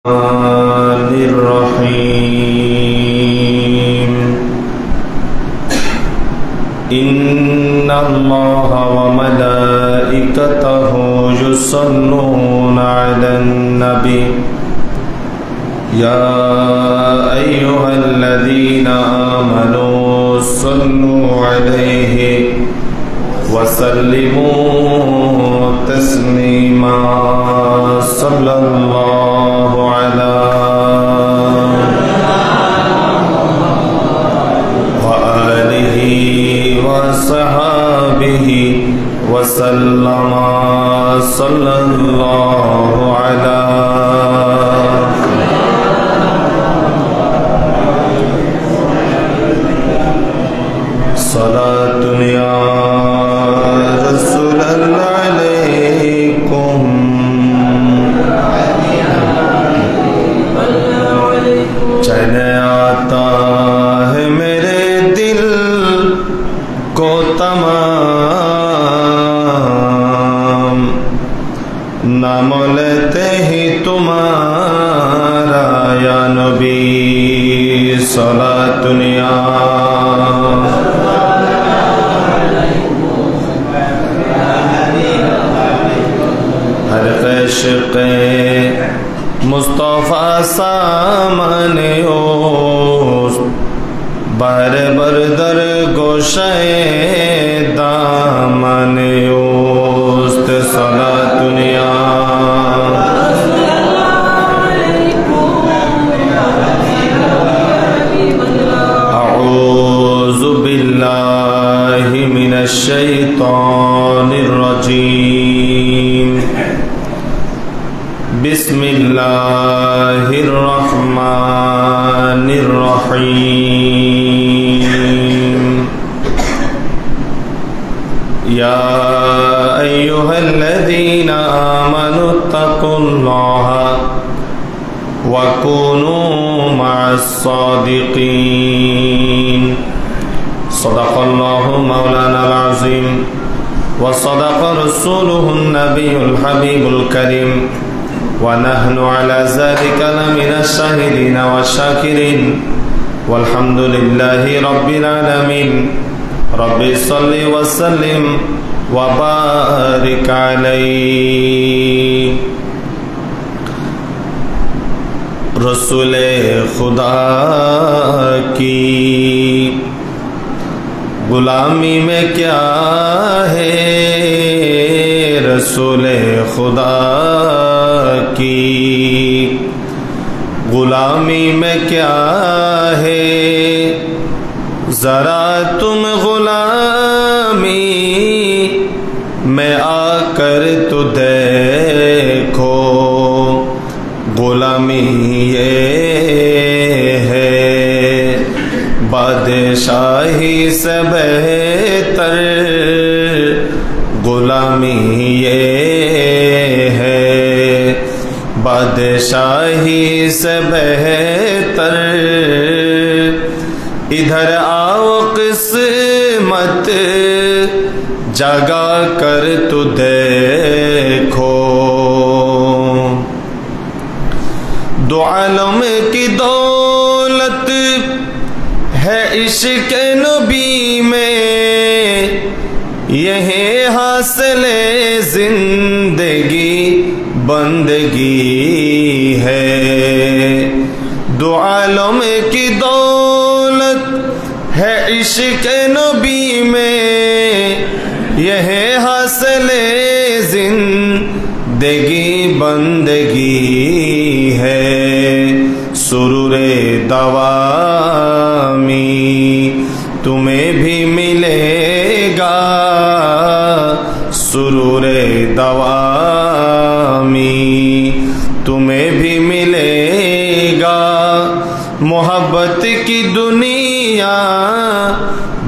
الرحيم إن الله وملائكته يصلون على النبي يا أيها الذين آمنوا صلوا عليه وسلموا تسليما صلى الله على وآله وصحابه وسلم صلى الله على صلاة يا رسول الله عليكم چلے آتا ہے میرے دل کو تمام نام لیتے ہی تمہارا یا نبی صلاۃ یا ہر عشق مصطفیٰ سامنے اوست بہر بردر گوشہ دامن اوست صلاۃ یا اعوذ باللہ من الشیطان الرجیم بسم اللہ الرحمن الرحیم یا ایہا الذین آمنوا اتقوا اللہ وکونوا مع الصادقین صدق اللہ مولانا العظیم وصدق رسولہ النبی الحبیب الکریم ونحن على ذلك لمن الشاهدين والشاكرين والحمد لله رب العالمين رب صل وسلم وبارك عليه رسول خدا کی غلامی میں کیا ہے رسول خدا کی غلامی میں کیا ہے ذرا تم غلامی میں آ کر تو دیکھو غلامی یہ ہے بادشاہی سے بہتر غلامی یہ ہے بادشاہی سے بہتر ادھر آؤ قسمت جگا کر تو دیکھو دو عالم کی دولت ہے عشق نبی میں یہی حاصل زندگی بندگی ہے دو عالم کی دولت ہے عشق نبی میں یہی حاصل زندگی بندگی ہے سرور دوامی تمہیں بھی ملے گا سرور دوامی تمہیں بھی ملے گا محبت کی دنیا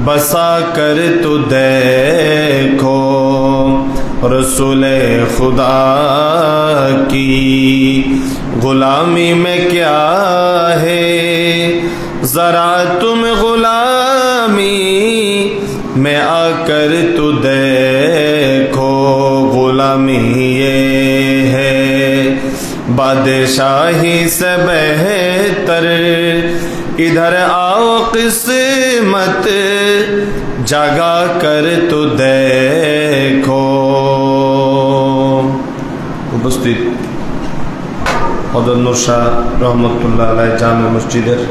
بسا کر تو دیکھو رسول خدا کی غلامی میں کیا ہے ذرا تم غلامی میں آ کر تو دیکھو غلامی یہ ہے बादशाही से बेहतर इधर आओ किस्मत जगा कर तो देखो। उपस्थित हजरत नूर शाह रहमतुल्लाह अलैह जामे मस्जिदेर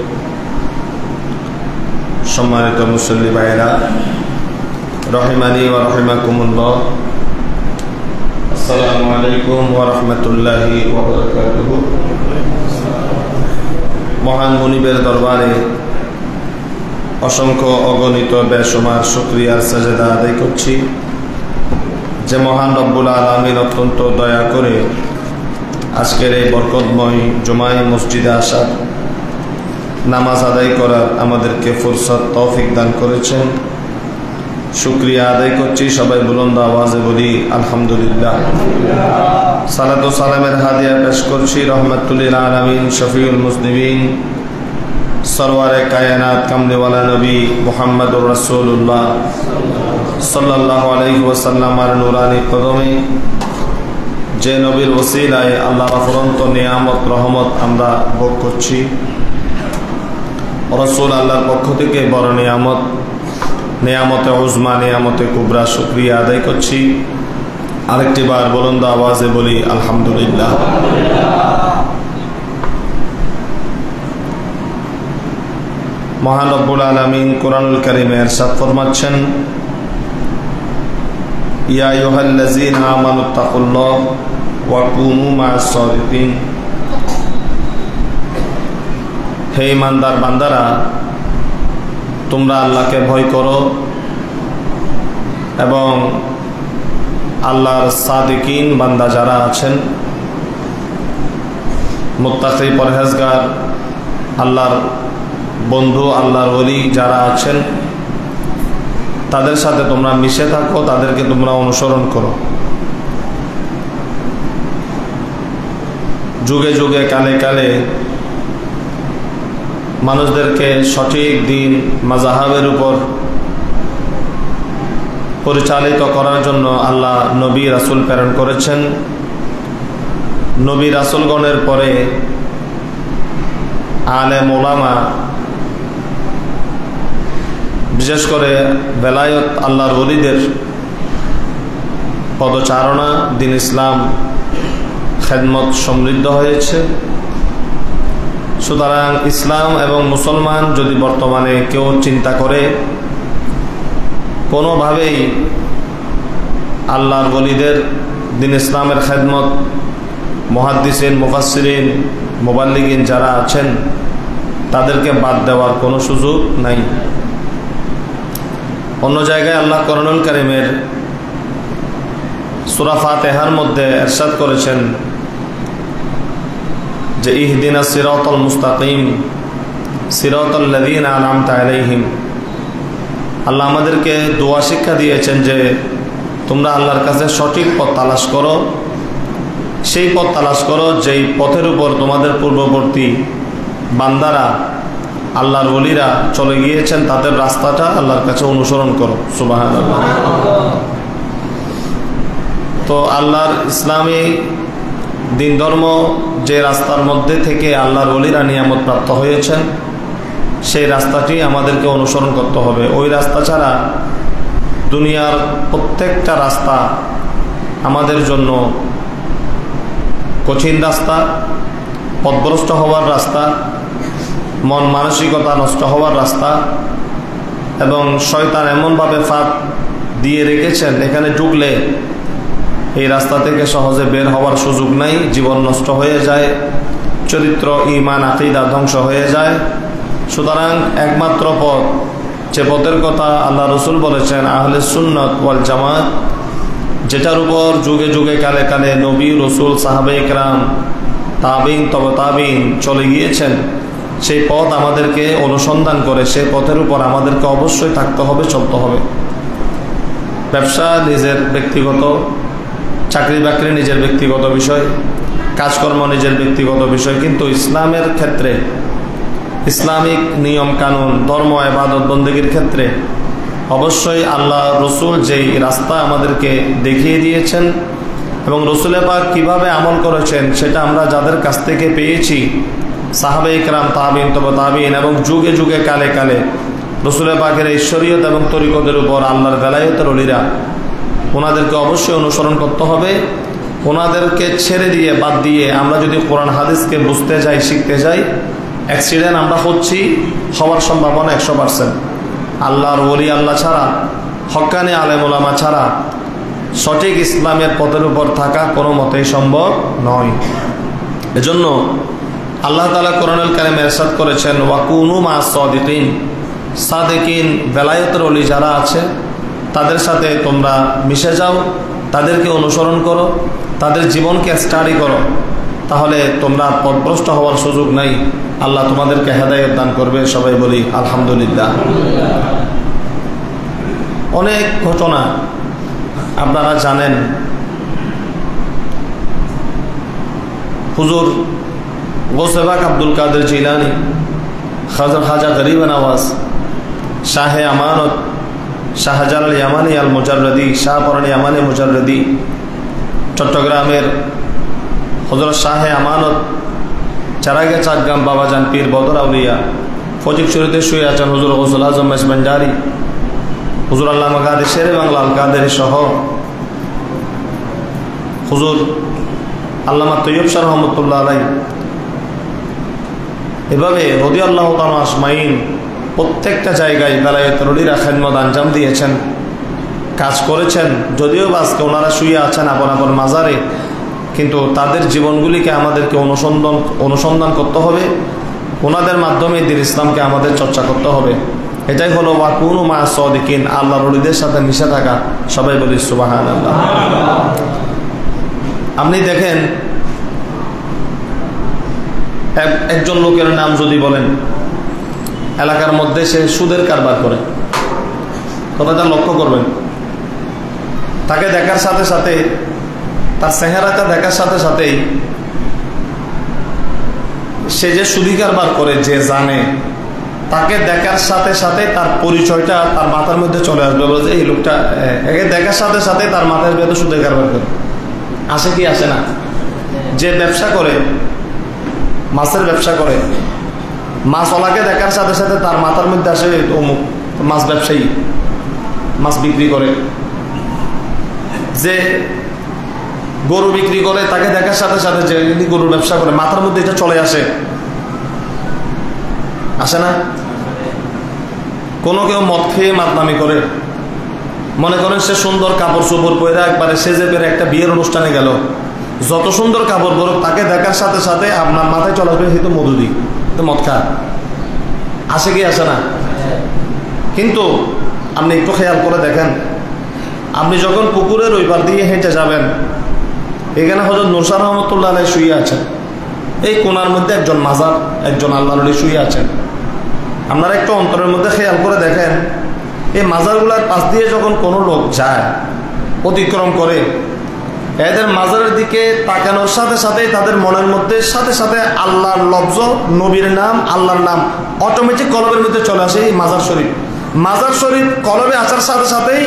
सम्मानित मुसल्ली भाइरा रहिमानी व रहिमाकुमुल्लाह, अस्सलामु आलैकुम व रहमतुल्लाहि व बाराकातुहु। महान मुनिबेर दरबारे असंख्य अगणित बेशुमार शुक्रियार साजदा आदाय करछि जे महान रब्बुल आलामीन अत्यंत दया करे आजकेर এই বরকতময় জুমায় মসজিদে আসার নামাজ আদায় করার আমাদেরকে ফুরসত তৌফিক দান করেছেন। শুকরিয়া আদায় করছি। সবাই বুলন্দ আওয়াজে বলি আলহামদুলিল্লাহ। সালাত ও সালামের হাদিয়া পেশ করছি রহমাতুল লিল আলামিন শফিউল মুজনিবিন সরওয়ারে কায়নাত কামলিওয়ালা নবী মুহাম্মদুর রাসূলুল্লাহ সাল্লাল্লাহু আলাইহি ওয়াসাল্লাম এর নূরানি কদমে, যে নবীর ওসিলায় আল্লাহর অফুরন্ত নিয়ামত রহমত আমরা ভোগ করছি। রাসূল আল্লাহর পক্ষ থেকে বড় নিয়ামত, নিয়ামতে উজমা, নিয়ামতে কুবরা শুকরিয়া আদায় করছি। আরেকটি বার বুলন্দ আওয়াজে বলি আলহামদুলিল্লাহ। মহান রব্বুল আলামিন কুরআনুল কারীমে ইরশাদ ফরমাচ্ছেন, ইয়া আইয়ুহাল্লাযীনা আমানুত্তাকুল্লাহ ওয়া কুনু মা'আস সাদিকিন। হে ঈমানদার বান্দারা, তোমরা আল্লাহকে ভয় করো এবং আল্লাহর সাদিকিন বান্দা যারা আছেন, মুত্তাকি পরহেজগার, আল্লাহর বন্ধু, আল্লাহর ওলি যারা আছেন তাদের সাথে তোমরা মিশে থাকো, তাদেরকে তোমরা অনুসরণ করো। যুগে যুগে কালে কালে মানুষদেরকে সঠিক দিন মাযহাবের উপর পরিচালিত করার জন্য আল্লাহ নবী রাসূল প্রেরণ করেছেন। নবী রাসূলগণের পরে আলেম ওলামা, বিশেষ করে বেলায়েত আল্লাহর ওলিদের পদচারণা দিন ইসলাম খেদমত সমৃদ্ধ হয়েছে। সুতরাং ইসলাম এবং মুসলমান যদি বর্তমানে কেউ চিন্তা করে কোনোভাবেই আল্লাহর ওলিদের দিন ইসলামের খেদমত, মুহাদ্দিসিন, মুফাসসিরিন, মুবাল্লিগিন যারা আছেন তাদেরকে বাদ দেওয়ার কোনো সুযোগ নাই। অন্য জায়গায় আল্লাহ কোরআনুল কারীমের সূরা ফাতিহার মধ্যে ইরশাদ করেছেন যে ইহদিনাস সিরাতাল মুস্তাকিম সিরাতাল লাযীনা আন'আমতা আলাইহিম। আল্লাহ আমাদেরকে দোয়া শিক্ষা দিয়েছেন যে তোমরা আল্লাহর কাছে সঠিক পথ তালাশ করো, সেই পথ তালাশ করো যেই পথের উপর তোমাদের পূর্ববর্তী বান্দারা, আল্লাহর ওলিরা চলে গিয়েছেন, তাদের রাস্তাটা আল্লাহর কাছে অনুসরণ করো। সুবহানাল্লাহ। তো আল্লাহর ইসলামী দিন ধর্ম যে রাস্তার মধ্যে থেকে আল্লাহর ওলিরা নিয়ামত প্রাপ্ত হয়েছেন, সেই রাস্তাটি আমাদেরকে অনুসরণ করতে হবে। ওই রাস্তা ছাড়া দুনিয়ার প্রত্যেকটা রাস্তা আমাদের জন্য কঠিন রাস্তা, পথভ্রষ্ট হওয়ার রাস্তা, মন মানসিকতা নষ্ট হওয়ার রাস্তা, এবং শয়তান এমনভাবে ফাঁদ দিয়ে রেখেছেন এখানে ঢুকলে এই রাস্তা থেকে সহজে বের হওয়ার সুযোগ নাই। জীবন নষ্ট হয়ে যায়, চরিত্র, ঈমান, আকীদা ধ্বংস হয়ে যায়। সুতরাং একমাত্র পথ, যে পথের কথা আল্লাহ রসুল বলেছেন আহলে সুন্নাত ওয়াল জামাত, যেটার উপর যুগে যুগে কালে কালে নবী, রসুল, সাহাবায়ে কেরাম, তাবিন, তবে তাবিন চলে গিয়েছেন, সেই পথ আমাদেরকে অনুসন্ধান করে সেই পথের উপর আমাদেরকে অবশ্যই থাকতে হবে, চলতে হবে। ব্যবসা নিজের ব্যক্তিগত, চাকরি বাকরি নিজের ব্যক্তিগত বিষয়, কাজকর্ম নিজের ব্যক্তিগত বিষয়, কিন্তু ইসলামের ক্ষেত্রে, ইসলামিক নিয়ম কানুন, ধর্ম, ইবাদত বন্দেগীর ক্ষেত্রে অবশ্যই আল্লাহ রসুল যেই রাস্তা আমাদেরকে দেখিয়ে দিয়েছেন এবং রসুল পাক কীভাবে আমল করেছেন সেটা আমরা যাদের কাছ থেকে পেয়েছি, সাহাবে ইকরাম, তাবিন, তবে তাবিন, এবং যুগে যুগে কালে কালে রসুল পাকের এই শরীয়ত এবং তরিকতের উপর আল্লাহর বেলায়েতের ওলিরা, ওনাদেরকে অবশ্যই অনুসরণ করতে হবে। ওনাদেরকে ছেড়ে দিয়ে, বাদ দিয়ে আমরা যদি কোরআন হাদিসকে বুঝতে যাই, শিখতে যাই, অ্যাক্সিডেন্ট আমরা হওয়ার সম্ভাবনা 100%। আল্লাহর ওলি আল্লাহ ছাড়া, হক্কানি আলেম ওলামা ছাড়া সঠিক ইসলামের পথের উপর থাকা কোনো মতেই সম্ভব নয়। এজন্য আল্লাহ তাআলা কোরআনুল কারীমে ইরশাদ করেছেন, ওয়াকুনু মা সাদিকিন, সাদিকিন বেলায়েতের ওলি যারা আছে তাদের সাথে তোমরা মিশে যাও, তাদেরকে অনুসরণ করো, তাদের জীবনকে স্টাডি করো, তাহলে তোমরা পথভ্রষ্ট হওয়ার সুযোগ নাই। আল্লাহ তোমাদেরকে হেদায়েত দান করবে। সবাই বলি আলহামদুলিল্লাহ। অনেক ঘটনা আপনারা জানেন। হুজুর গৌসে পাক আব্দুল কাদের জিলানী, খাজা গরিব নওয়াজ, শাহে আমানত, শাহজালাল ইয়ামানি আল মুজাররদি, শাহপরান ইয়ামানি মুজাররদি, চট্টগ্রামের হযরত শাহে আমানত, চারাগে চাকগাম বাবাজান পীর বদর আউলিয়া, ফজিক শরীফে শুয়ে আছেন হুজুর গৌসুল আজম মেসবান্ডারি, হুজুর আল্লামা কাদের শেরে বাংলা আল কাদের সহ হুজুর আল্লামা তৈয়ব শাহ রহমতুল্লাহ আলাইহি, এভাবে রাদিয়াল্লাহু তাআলা আজমাইন প্রত্যেকটা জায়গায় বেলায়েতের ওলিরা খেদমত আঞ্জাম দিয়েছেন, কাজ করেছেন। যদিও আজকে ওনারা শুয়ে আছেন আপন আপন মাজারে, কিন্তু তাদের জীবনগুলিকে আমাদেরকে অনুসন্ধান করতে হবে। ওনাদের মাধ্যমে দ্বীন ইসলামকে আমাদের চর্চা করতে হবে। এটাই হলো ওয়াকুনু মা সাদিকিন, আল্লাহর ওলিদের সাথে মিশে থাকা। সবাই বলি সুবহানাল্লাহ। আপনি দেখেন, একজন লোকের নাম যদি বলেন, এলাকার মধ্যে সে সুদের কারবার করে, কথাটা লক্ষ্য করবেন। তাকে দেখার সাথে সাথে, তার চেহারাটা দেখার সাথে সাথেই সে যে সুদি কারবার করে, যে জানে, তাকে দেখার সাথে সাথে তার পরিচয়টা তার মাথার মধ্যে চলে আসবে। বলে যে এই লোকটা, একে দেখার সাথে সাথে তার মাথার ভেতর সুদের কারবার করে। আসে কি আসে না? যে ব্যবসা করে, মাছের ব্যবসা করে, মাছওয়ালাকে দেখার সাথে সাথে তার মাথার মধ্যে আসে অমুক মাছ ব্যবসায়ী, মাছ বিক্রি করে। যে গরু বিক্রি করে, তাকে দেখার সাথে সাথে যে গরুর ব্যবসা করে, মাথার মধ্যে এটা চলে আসে না? কোনো কেউ মদ খেয়ে মাতনামি করে, মনে করেন সে সুন্দর কাপড় চোপড় পরে একবারে সেজে পেরে একটা বিয়ের অনুষ্ঠানে গেল, যত সুন্দর কাপড় পরুক, তাকে দেখার সাথে সাথে আপনার মাথায় চলে আসবে হয়তো মধুদি, তো মদ খা। আসে কি আসে না? কিন্তু আপনি একটু খেয়াল করে দেখেন, আপনি যখন পুকুরের ওই পার দিয়ে হেঁটে যাবেন, এখানে হযরত নূরশাহ রহমতুল্লাহ আলাইহি শুয়ে আছেন, এই কোনার মধ্যে একজন মাজার, একজন আল্লাহর ওলি শুয়ে আছেন। আপনারা একটু অন্তরের মধ্যে খেয়াল করে দেখেন, এই মাজারগুলোর পাশ দিয়ে যখন কোনো লোক যায়, অতিক্রম করে, এদের মাজারের দিকে তাকানোর সাথে সাথেই তাদের মনের মধ্যে সাথে সাথে আল্লাহর লফজ, নবীর নাম, আল্লাহর নাম অটোমেটিক কলবের মধ্যে চলে আসে। এই মাজার শরীফ, মাজার শরীফ কলবে আসার সাথে সাথেই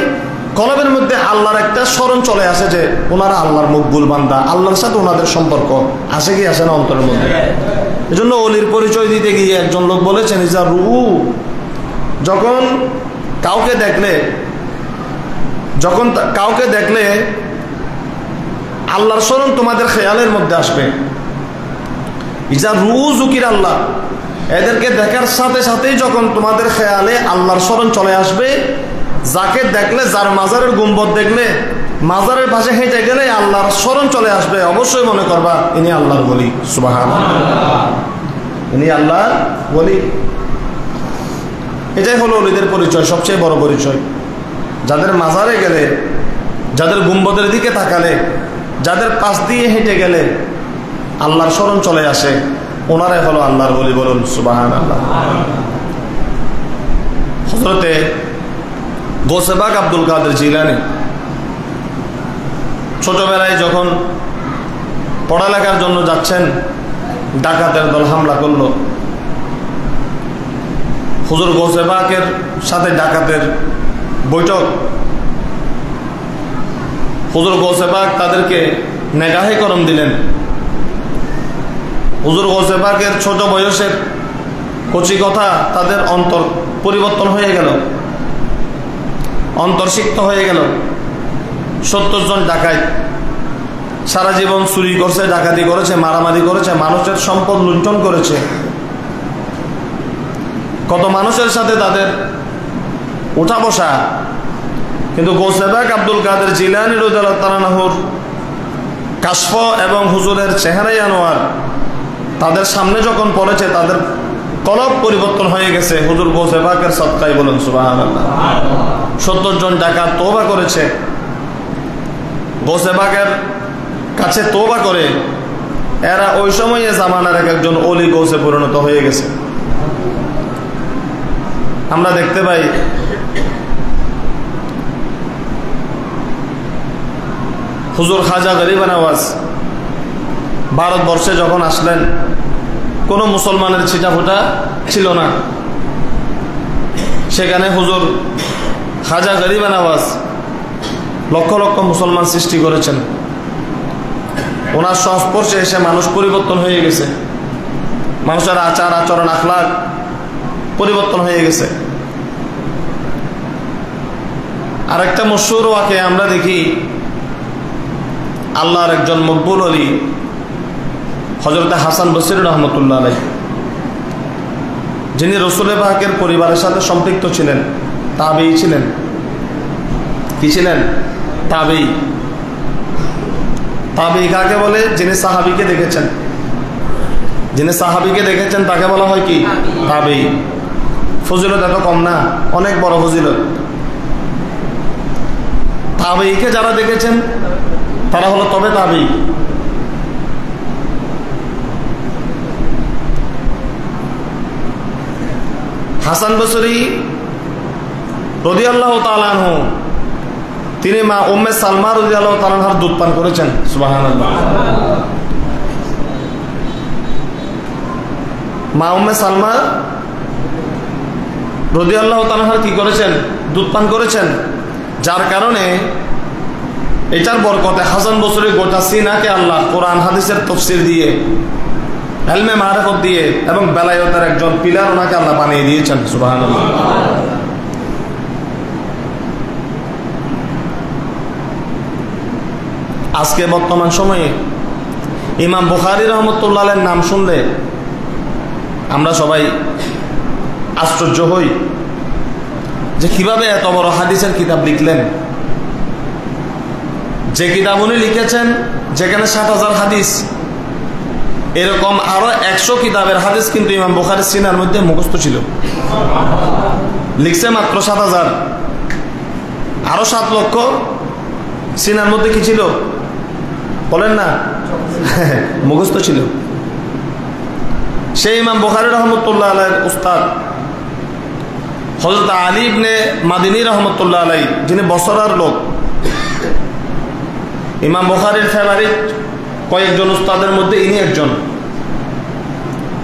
কলবের মধ্যে আল্লাহর একটা স্মরণ চলে আসে যে ওনারা আল্লাহর মকবুল বান্দা, আল্লাহর সাথে ওনাদের সম্পর্ক। আসে কি আসে না অন্তরের মধ্যে? এজন্য ওলির পরিচয় দিতে গিয়ে একজন লোক বলেছেন, ইজা রুহু, যখন কাউকে দেখলে আল্লাহর স্মরণ তোমাদের খেয়ালের মধ্যে আসবে। ইজা রুহু যুকির আল্লাহ, এদেরকে দেখার সাথে সাথেই যখন তোমাদের খেয়ালে আল্লাহর স্মরণ চলে আসবে, যাকে দেখলে, যার মাজারের গুম্বদ দেখলে, মাজারের পাশে হেঁটে গেলে আল্লাহর স্মরণ চলে আসবে, অবশ্যই মনে করবা ইনি আল্লাহর ওলি। সুবহানাল্লাহ, ইনি আল্লাহর ওলি। এটাই হলো ওলিদের পরিচয়, সবচেয়ে বড় পরিচয়। যাদের মাজারে গেলে, যাদের গুম্বদের দিকে তাকালে, যাদের পাশ দিয়ে হেঁটে গেলে আল্লাহর স্মরণ চলে আসে, ওনারাই হলো আল্লাহর ওলি। বলুন সুবহানাল্লাহ। হযরতে গৌসে পাক আব্দুল কাদের জিলানী ছোটবেলায় যখন পড়ালেখার জন্য যাচ্ছেন, ডাকাতের দল হামলা করলো। হুজুর গৌসে পাকের সাথে ডাকাতের বৈঠক। হুজুর গৌসে পাক তাদেরকে নেগাহে করম দিলেন। হুজুর গৌসে পাকের ছোট বয়সের কচি কথা তাদের অন্তর পরিবর্তন হয়ে গেল, অন্তর্সিক্ত হয়ে গেল। 70 জন ডাকাত সারা জীবন চুরি করছে, ডাকাতি করেছে, মারামারি করেছে, মানুষের সম্পদ লুণ্ঠন করেছে, কত মানুষের সাথে তাদের উঠা বসা। কিন্তু গৌসে পাক আব্দুল কাদের জিলানী রাদিয়াল্লাহু তাআলা আনহুর কাশফ এবং হুজুরের চেহারাই আনোয়ার তাদের সামনে যখন পড়েছে, তাদের কলব পরিবর্তন হয়ে গেছে হুজুর গৌসে পাকের সদকায়। বলুন সুবহানাল্লাহ। 70 জন ডাকাত তওবা করেছে, গৌসে পাকের কাছে তওবা করে এরা ওই সময়ে জামানার একজন ওলি গৌসে পরিণত হয়ে গেছে। আমরা দেখতে পাই হুজুর খাজা গরিব নওয়াজ ভারতবর্ষে যখন আসলেন, কোনো মুসলমানের ছিটাফোঁটা ছিল না। সেখানে হুজুর খাজা গরিব নওয়াজ লক্ষ লক্ষ মুসলমান সৃষ্টি করেছেন। ওনার সংস্পর্শে এসে মানুষ পরিবর্তন হয়ে গেছে, মানুষের আচার আচরণ আখলাক পরিবর্তন হয়ে গেছে। আরেকটা মশহুর ওয়াকে আমরা দেখি, আল্লাহর একজন মকবুল ওলি হযরত হাসান বসরি রহমতুল্লাহ আলাইহি, যিনি রাসূল পাকের পরিবারের সাথে সম্পৃক্ত ছিলেন, তাবেঈ ছিলেন। কি ছিলেন? তাবেঈ। তাবেঈ কাকে বলে? যিনি সাহাবীকে দেখেছেন। যিনি সাহাবীকে দেখেছেন তাকে বলা হয় কি? তাবেঈ। ফজিলত এত কম না, অনেক বড় ফজিলত। তাবেঈকে যারা দেখেছেন তারা হলো তবে তাবেঈ। হাসান বসরি রাদিয়াল্লাহু তাআলা আনহু তিনি মা উম্মে সালমা রাদিয়াল্লাহু তাআলা আনহার দুধ পান করেছেন। সুবহানাল্লাহ। মা উম্মে সালমা রাদিয়াল্লাহু তাআলা আনহা কি করেছেন? দুধ পান করেছেন। যার কারণে এটার বরকতে হাসান বসরি গোটা সিনাকে আল্লাহ কোরআন হাদিসের তাফসীর দিয়ে, ইলমে মারিফত দিয়ে এবং বেলায়েতের একজন পিলার ওনাকে আল্লাহ বানিয়ে দিয়েছেন। সুবহানাল্লাহ। আজকে বর্তমান সময়ে ইমাম বুখারী রাহমাতুল্লাহ আলাইহির নাম শুনলে আমরা সবাই আশ্চর্য হই যে কিভাবে এত বড় হাদিসের কিতাব লিখলেন। যে কিতাব উনি লিখেছেন যেখানে 7000 হাদিস, এরকম আরো 100 কিতাবের হাদিস কিন্তু ইমাম বুখারীর সিনার মধ্যে মুখস্থ ছিল। লিখছে মাত্র 7000, আরো 7 লক্ষ সিনার মধ্যে কি ছিল বলেন না? মুখস্থ ছিল। সেই ইমাম বুখারী রহমতুল্লাহ আলাইহির উস্তাদ হযরত আলী ইবনে মাদিনী রহমতুল্লাহ আলাইহি, যিনি বসরার লোক, ইমাম বুখারীর ফেভারিট কয়েকজন উস্তাদের মধ্যে ইনি একজন।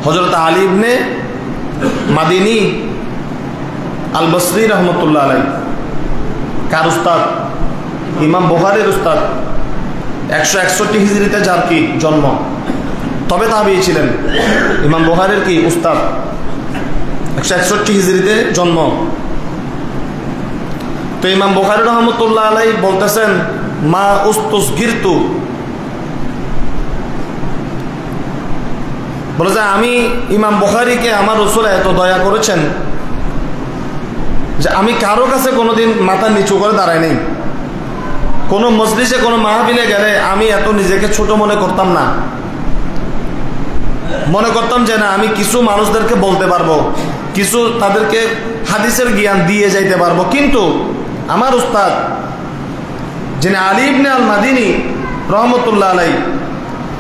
হযরত আলী ইবনে মাদিনী আল বসরি রহমতুল্লাহ আলাইহি কার উস্তাদ? ইমাম বুখারীর উস্তাদ। 161 হিজরিতে যার কি জন্ম, তবে তাবেঈ ছিলেন। ইমাম বুখারীর কি উস্তাদ, 161 হিজরিতে জন্ম। তো ইমাম বুখারী রহমতুল্লাহ আলাইহি বলতেছেন, মা উস্তুসগিরতু, বলে যে আমি ইমাম বুখারীকে আমার রাসূল এত দয়া করেছেন যে আমি কারো কাছে কোনোদিন মাথা নিচু করে দাঁড়াই নাই। কোনো মজলিসে কোনো মাহফিলে গেলে আমি এত নিজেকে ছোট মনে করতাম না। মনে করতাম যে না, আমি কিছু মানুষদেরকে বলতে পারবো, কিছু তাদেরকে হাদিসের জ্ঞান দিয়ে যাইতে পারবো। কিন্তু আমার উস্তাদ যিনি আলী ইবনে আল মাদিনী রহমতুল্লাহ আলাইহি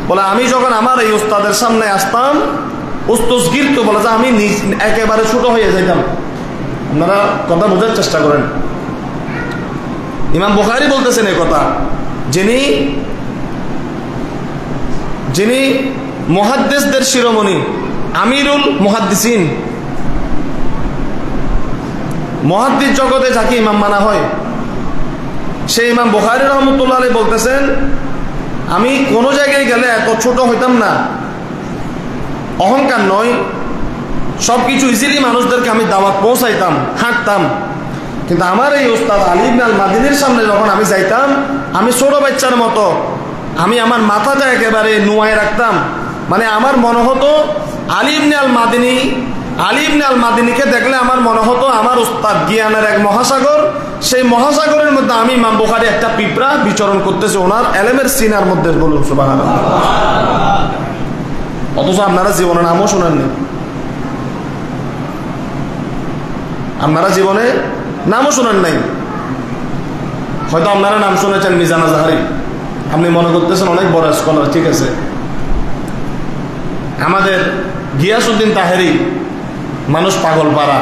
বলে, আমি যখন আমার এই উস্তাদের সামনে আসতাম, উস্তুসগিরতু বলে যে আমি একেবারে ছোট হয়ে যাইতাম। আপনারা কথা বোঝার চেষ্টা করেন। ইমাম বুখারী বলতেছেন এই কথা, যিনি মুহাদ্দিসদের শিরোমণি, আমিরুল মুহাদ্দিসিন, মুহাদ্দিস জগতে যাকে ইমাম মানা হয়, সেই ইমাম বুখারী রহমতুল্লাহ আলাইহি বলতেছেন, আমি কোনো জায়গায় গেলে এত ছোট হইতাম না, অহংকার নয়, সব কিছু ইজিলি মানুষদেরকে আমি দাওয়াত পৌঁছাইতাম, হাঁটতাম। কিন্তু আমার এই উস্তাদ আলী ইবনে আল মাদিনীর সামনে যখন আমি যাইতাম, আমি ছোট বাচ্চার মতো আমি আমার মাথাটা একেবারে নুয়ায় রাখতাম। মানে আমার মনে হতো আলী ইবনে আল মাদিনীকে দেখলে আমার মনে হতো আমার উস্তাদ জ্ঞানের এক মহাসাগর, সেই মহাসাগরের মধ্যে আমি ইমাম বুখারী একটা পিঁপড়া বিচরণ করতেছে ওনার এলেমের সিনার মধ্যে। বলুন সুবহানাল্লাহ। অথচ আপনারা জীবনে নামও শোনেননি, আপনারা জীবনে নামও শোনেন নাই। হয়তো আপনারা নাম শুনেছেন মিজান আজহারি, আপনি মনে করতেছেন অনেক বড় স্কলার, ঠিক আছে। আমাদের গিয়াসউদ্দিন তাহেরি, মানুষ পাগল পাড়া,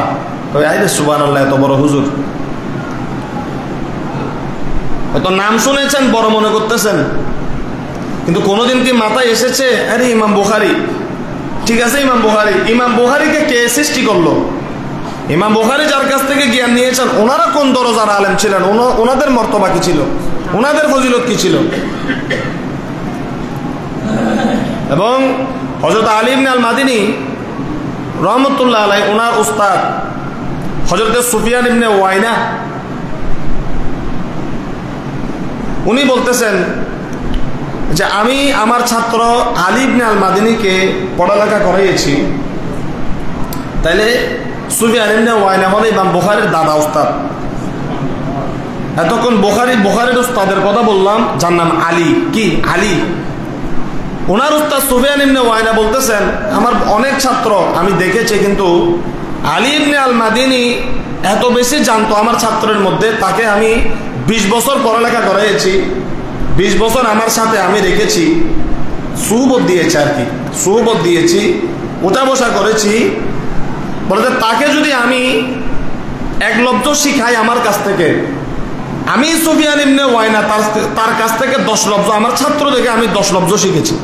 আইরে সুবহানাল্লাহ এত বড় হুজুর, হয়তো নাম শুনেছেন, বড় মনে করতেছেন, কিন্তু কোনোদিন কি মাথায় এসেছে আরে ইমাম বুখারী, ঠিক আছে ইমাম বুখারীকে কে সৃষ্টি করলো? ইমাম বুখারী যার কাছ থেকে জ্ঞান নিয়েছেন ওনারা কোন দরজার আলেম ছিলেন, ওনাদের মর্তবা কি ছিল, ওনাদের ফজিলত কি ছিল? এবং হযরত আলী ইবনে আল মাদিনী রহমতুল্লাহ আলাইহি ওনার উস্তাদ হযরত সুফিয়ান ইবনে ওয়াইনা, উনি বলতেছেন যে আমি আমার ছাত্র আলী ইবনে আল মাদিনীকে পড়ালেখা করাইয়েছি, তাইলে সুফিয়ান ইবনে ওয়াইনা হলো ইমাম বুখারীর দাদা উস্তাদ। এতক্ষণ বুখারীর উস্তাদের কথা বললাম, যার নাম আলী, কি আলী, ওনার উস্তাদ সুফিয়ান ইবনে ওয়াইনা বলতেছেন আমার অনেক ছাত্র আমি দেখেছি, কিন্তু আলী ইবনে আল মাদিনী এত বেশি জানতো আমার ছাত্রের মধ্যে, তাকে আমি 20 বছর পড়ালেখা করাইয়েছি, 20 বছর আমার সাথে আমি রেখেছি, সুহবত দিয়েছি, আর কি সুহবত দিয়েছি, ওঠা বসা করেছি। বলতে তাকে যদি আমি এক লব্জ শিখাই আমার কাছ থেকে, আমি সুফিয়ান ইবনে ওয়াইনা তার কাছ থেকে 10 লব্জ, আমার ছাত্র থেকে আমি 10 লব্জ শিখেছি।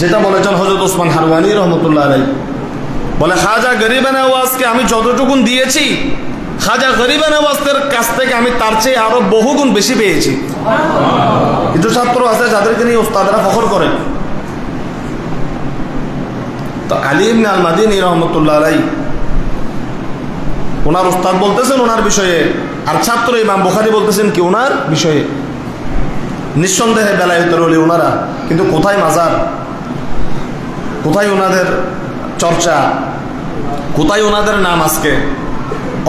যেটা বলেছেন হযরত ওসমান হারওয়ানি রহমতুল্লাহ আলাইহি, বলে খাজা গরিব নওয়াজকে আমি যতটুকুন দিয়েছি, খাজা গরিব নওয়াজের কাছ থেকে আমি তার চেয়ে আরো বহুগুণ বেশি পেয়েছি। কিছু ছাত্র আছে যাদেরকে নিয়ে উস্তাদরা ফখর করেন। তো আলী ইবনে আল মাদিনী রহমতুল্লাহ আলাইহি ওনার উস্তাদ বলতেছেন ওনার বিষয়ে, আর ছাত্র ইমাম বুখারী বলতেছেন কি ওনার বিষয়ে। নিঃসন্দেহে বেলায়েতের ওলি ওনারা, কিন্তু কোথায় মাজার, কোথায় ওনাদের চর্চা, কোথায় ওনাদের নাম আজকে?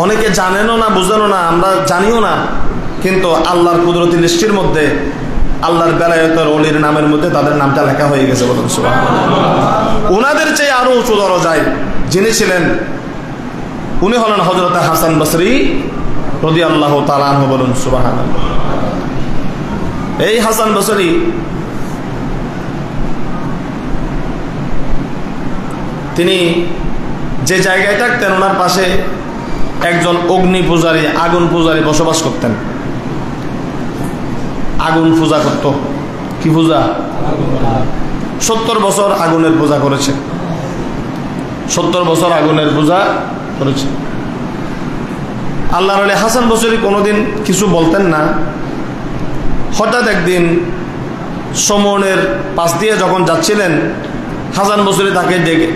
অনেকে জানেনও না, বুঝেনও না, আমরা জানিও না, কিন্তু আল্লাহর কুদরতি লিস্টির মধ্যে আল্লাহর বেলায়েতের ওলির নামের মধ্যে তাদের নামটা লেখা হয়ে গেছে। বলুন সুবহানাল্লাহ। ওনাদের চেয়ে আরো উঁচু দরজায় যিনি ছিলেন উনি হলেন হযরত হাসান বসরি রাদিয়াল্লাহু তাআলা আনহু। বলুন সুবহানাল্লাহ। এই হাসান বসরি তিনি যে জায়গায় থাকতেন ওনার পাশে একজন অগ্নি পূজারী, আগুন পূজারী বসবাস করতেন। আগুন পূজা করত। কি পূজা? 70 বছর আগুনের পূজা করেছে। 70 বছর আগুনের পূজা করেছে। আল্লাহর ওলি হাসান বসরি কোনোদিন কিছু বলতেন না। হঠাৎ একদিন সমনের পাশ দিয়ে যখন যাচ্ছিলেন, হাসান বসরি তাকে ডেকে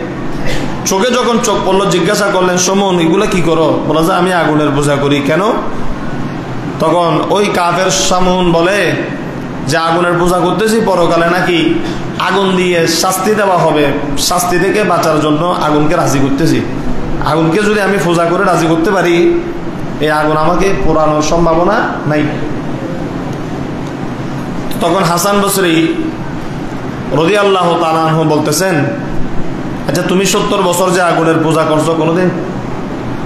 চোখে যখন চোখ পড়লো জিজ্ঞাসা করলেন, সমন এগুলা কি করো? বলা যায় আমি আগুনের পূজা করি। কেন? তখন ওই কাফের সামুন বলে যে আগুনের পূজা করতেছি, পরকালে নাকি আগুন দিয়ে শাস্তি দেওয়া হবে, শাস্তি থেকে বাঁচার জন্য আগুনকে রাজি করতেছি। আগুনকে যদি আমি পূজা করে রাজি করতে পারি, এই আগুন আমাকে পোড়ানোর সম্ভাবনা নাই। তখন হাসান বসরি রাদিয়াল্লাহু তাআলা আনহু বলতেছেন, আচ্ছা তুমি 70 বছর যে আগুনের পূজা করছো, কোনোদিন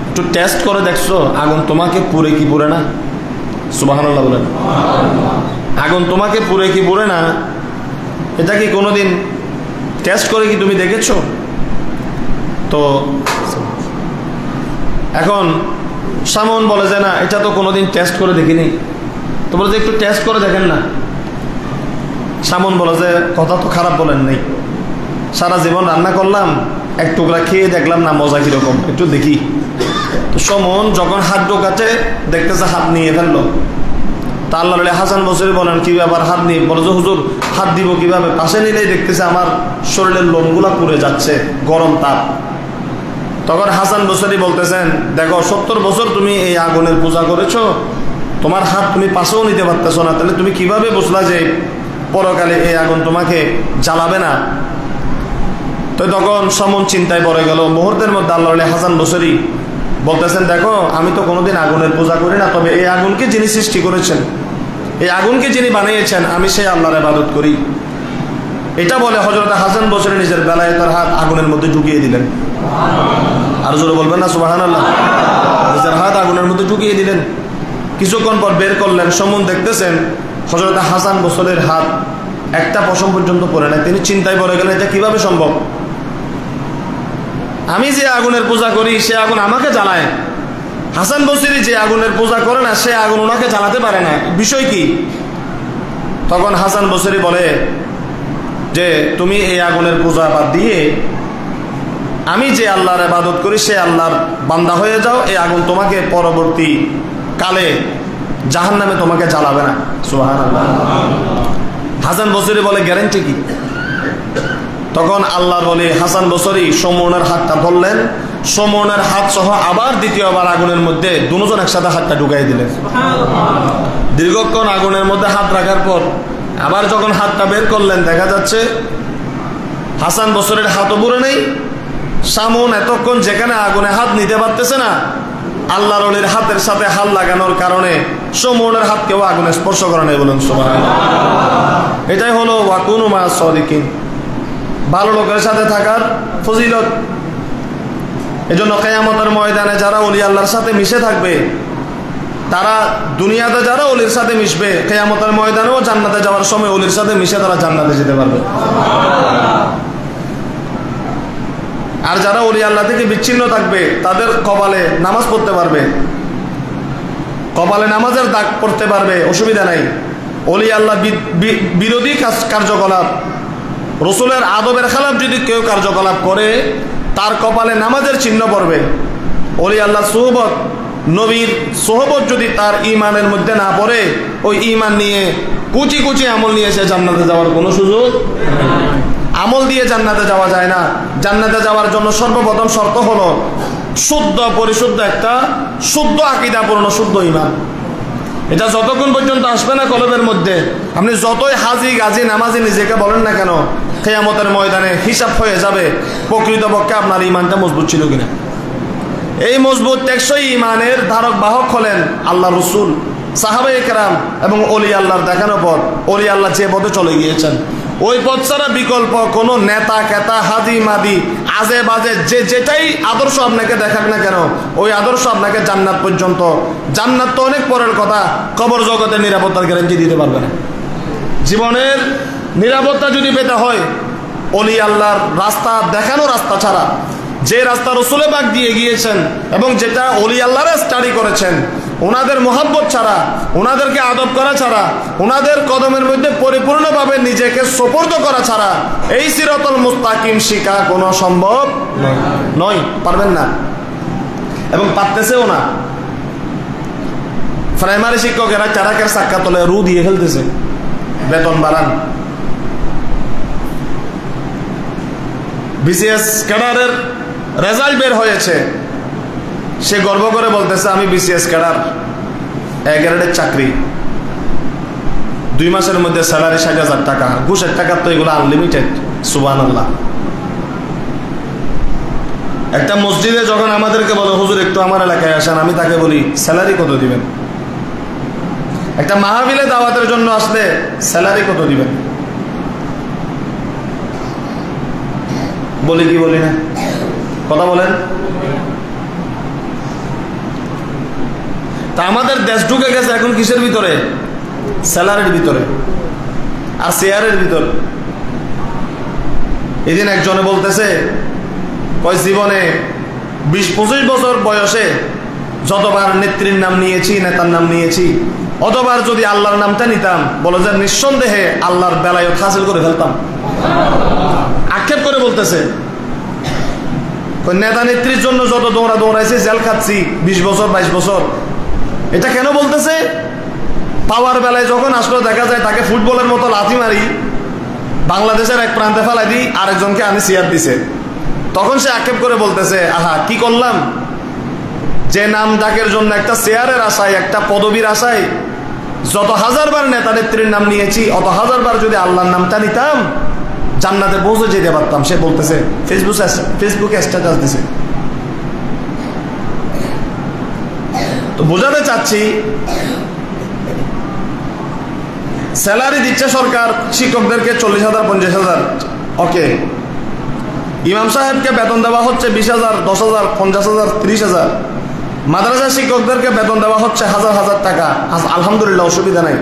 একটু টেস্ট করে দেখছো আগুন তোমাকে পুড়ে কি পুড়ে না? সুবহানাল্লাহ বলেন। আগুন তোমাকে পুড়ে কি পুড়ে না, এটা কি কোনোদিন টেস্ট করে কি তুমি দেখেছো? তো এখন সামন বলে যে না, এটা তো কোনোদিন টেস্ট করে দেখিনি। তো বলে যে একটু টেস্ট করে দেখেন না। সামন বলে যে কথা তো খারাপ বলেন নাই, সারা জীবন রান্না করলাম, এক টুকরা খেয়ে দেখলাম না মজা কিরকম, একটু দেখি। সমন যখন হাত ঢোকাতে দেখতেছে হাত নিয়ে ফেললো। তা আল্লাহ হাসান বসরি বলেন কি ব্যাপার হাত নিয়ে? বলে যে হুজুর হাত দিব কিভাবে? পাশে নিলেই দেখতেছে আমার শরীরের লোমগুলা পুড়ে যাচ্ছে, গরম তাপ। তখন হাসান বসরি বলতেছেন, দেখো 70 বছর তুমি এই আগুনের পূজা করেছো, তোমার হাত তুমি পাশেও নিতে পারতেছো না, তাহলে তুমি কিভাবে বুঝলা যে পরকালে এই আগুন তোমাকে জ্বালাবে না? তো তখন সমন চিন্তায় পড়ে গেল। মুহূর্তের মধ্যে আল্লাহ হাসান বসরি বলতেছেন, দেখো আমি তো কোনোদিন আগুনের পূজা করি না, তবে এই আগুনকে যিনি সৃষ্টি করেছেন, এই আগুনকে যিনি বানিয়েছেন, আমি সেই আল্লাহর ইবাদত করি। এটা বলে হযরত হাসান বসরি নিজের বেলায়েতের হাত আগুনের মধ্যে ঢুকিয়ে দিলেন। আর জোরে বলবেন না সুবহানাল্লাহ? নিজের হাত আগুনের মধ্যে ঢুকিয়ে দিলেন। কিছুক্ষণ পর বের করলেন, সমন দেখতেছেন হযরত হাসান বসরির হাত একটা পশম পর্যন্ত পড়ে নাই। তিনি চিন্তায় পড়ে গেলেন, এটা কিভাবে সম্ভব? আমি যে আগুনের পূজা করি সে আগুন আমাকে জ্বালায়, হাসান বসরি যে আগুনের পূজা করে না সে আগুন ওনাকে জ্বালাতে পারে না, বিষয় কি? তখন হাসান বসরি বলে যে তুমি এই আগুনের পূজা বাদ দিয়ে আমি যে আল্লাহর ইবাদত করি সে আল্লাহর বান্দা হয়ে যাও, এই আগুন তোমাকে পরবর্তী কালে জাহান্নামে তোমাকে জ্বালাবে না। সুবহানাল্লাহ। হাসান বসরি বলে গ্যারান্টি কি? তখন আল্লাহর বলে হাসান বসরি সমনের হাতটা ধরলেন, সমনের হাত সহ আবার দ্বিতীয়বার আগুনের মধ্যে দুজন একসাথে হাতটা ঢুকাই দিলেন। দীর্ঘক্ষণ আগুনের মধ্যে হাত রাখার পর আবার যখন হাতটা বের করলেন, দেখা যাচ্ছে হাসান বসরির হাতও পুড়ে নেই। সামন এতক্ষণ যেখানে আগুনে হাত নিতে পারতেছে না, আল্লাহর ওলির হাতের সাথে হাত লাগানোর কারণে সমনের হাত কেউ আগুনে স্পর্শ করে নাই। বলুন সুবহানাল্লাহ। এটাই হলো ওয়াকুনু মা'আস সাদিকিন, ভালো লোকের সাথে থাকার ফজিলত। এজন্য কিয়ামতের ময়দানে যারা ওলি আল্লাহর সাথে মিশে থাকবে, তারা দুনিয়াতে যারা ওলির সাথে মিশবে, কিয়ামতের ময়দানেও জান্নাতে যাওয়ার সময় ওলির সাথে মিশে তারা জান্নাতে যেতে পারবে। আর যারা ওলি আল্লাহ থেকে বিচ্ছিন্ন থাকবে তাদের কপালে নামাজ পড়তে পারবে, কপালে নামাজের দাগ পড়তে পারবে, অসুবিধা নাই। ওলি আল্লাহ বিরোধী কার্যকলাপ, রসুলের আদবের খেলাফ যদি কেউ কার্যকলাপ করে তার কপালে নামাজের চিহ্ন পড়বে। ওলি আল্লাহ সোহবত, নবীর সোহবত যদি তার ইমানের মধ্যে না পড়ে, ওই ইমান নিয়ে কুচি কুচি আমল নিয়ে সে জান্নাতে যাওয়ার কোনো সুযোগ। আমল দিয়ে জান্নাতে যাওয়া যায় না। জান্নাতে যাওয়ার জন্য সর্বপ্রথম শর্ত হলো শুদ্ধ পরিশুদ্ধ একটা শুদ্ধ আকীদাপূর্ণ শুদ্ধ ইমান। এটা যতক্ষণ পর্যন্ত আসবে না কলবের মধ্যে, আপনি যতই হাজি গাজী নামাজি নিজেকে বলেন না কেন, কিয়ামতের ময়দানে হিসাব হয়ে যাবে প্রকৃতপক্ষে আপনার ইমানটা মজবুত ছিল কিনা। এই মজবুত টেকসই ইমানের ধারক বাহক হলেন আল্লাহ রসুল, সাহাবায়ে কেরাম এবং ওলি আল্লাহর দেখানোর পর ওলি আল্লাহ যে পথে চলে গিয়েছেন, ওই পথ ছাড়া বিকল্প কোনো নেতা কেতা হাজি মাদি আজে বাজে যে যেটাই আদর্শ আপনাকে দেখাক না কেন, ওই আদর্শ আপনাকে জান্নাত পর্যন্ত, জান্নাত তো অনেক পরের কথা, কবর জগতের নিরাপত্তার গ্যারান্টি দিতে পারবে না। জীবনের নিরাপত্তা যদি পেতে হয় ওলি আল্লাহর রাস্তা দেখানো রাস্তা ছাড়া, যে রাস্তা রসুলে পাক দিয়ে গিয়েছেন এবং যেটা ওলি আল্লাহরা স্টাডি করেছেন, ওনাদের মোহাব্বত ছাড়া, ওনাদেরকে আদব করা ছাড়া, ওনাদের কদমের মধ্যে পরিপূর্ণভাবে নিজেকে সুপর্দ করা ছাড়া এই সিরাতুল মুস্তাকিম শিখা কোনো সম্ভব নয়, পারবেন না এবং পারতেছেও না। প্রাইমারি শিক্ষকেরা চারাকের চাক্কা তলে রু দিয়ে ফেলতেছে, বেতন বাড়ান। বিসিএস ক্যাডারের রেজাল্ট বের হয়েছে, সে গর্ব করে বলতেছে আমি বিসিএস ক্যাডার, এ গ্রেডের চাকরি, 2 মাসের মধ্যে স্যালারি 60,000 টাকা, ঘুষের টাকা তো এগুলো আনলিমিটেড। সুবহানাল্লাহ। একটা মসজিদে যখন আমাদেরকে বলে হুজুর একটু আমার এলাকায় আসেন, আমি তাকে বলি স্যালারি কত দিবেন? একটা মাহফিলে দাওয়াতের জন্য আসলে স্যালারি কত দিবেন? বলি কি বলি না? কথা বলেন। তা আমাদের দেশ ঢুকে গেছে এখন কিসের ভিতরে? স্যালারির ভিতরে আর শেয়ারের ভিতর। এদিন একজনে বলতেছে কয় জীবনে 20-25 বছর বয়সে যতবার নেত্রীর নাম নিয়েছি, নেতার নাম নিয়েছি, অতবার যদি আল্লাহর নামটা নিতাম, বলো যে নিঃসন্দেহে আল্লাহর বেলায়ত হাসিল করে ফেলতাম। আক্ষেপ করে বলতেছে। নেতা নেত্রীর জন্য যত দৌড়াইছে, জেল খাচ্ছি 20 বছর 22 বছর, এটা কেন বলতেছে? পাওয়ার বেলায় যখন আসলো দেখা যায় তাকে ফুটবলের মতো লাথি মারি বাংলাদেশের এক প্রান্তে ফেলাই দিই, আরেকজনকে আনি চেয়ার দিছে, তখন সে আক্ষেপ করে বলতেছে আহা কি করলাম, যে নাম ডাকের জন্য একটা চেয়ারের আশায়, একটা পদবীর আশায় যত হাজারবার নেতা নেত্রীর নাম নিয়েছি, অত হাজারবার যদি আল্লাহর নামটা নিতাম জান্নাতে পৌঁছে যেতে পারতাম। সে বলতেছে ফেসবুকে স্ট্যাটাস দিছে। তো বোঝাতে চাচ্ছি, স্যালারি দিচ্ছে সরকার শিক্ষকদেরকে 40,000 50,000, ওকে। ইমাম সাহেবকে বেতন দেওয়া হচ্ছে 20,000 10,000 50,000 30,000। মাদ্রাসা শিক্ষকদেরকে বেতন দেওয়া হচ্ছে হাজার হাজার টাকা, আলহামদুলিল্লাহ, অসুবিধা নাই।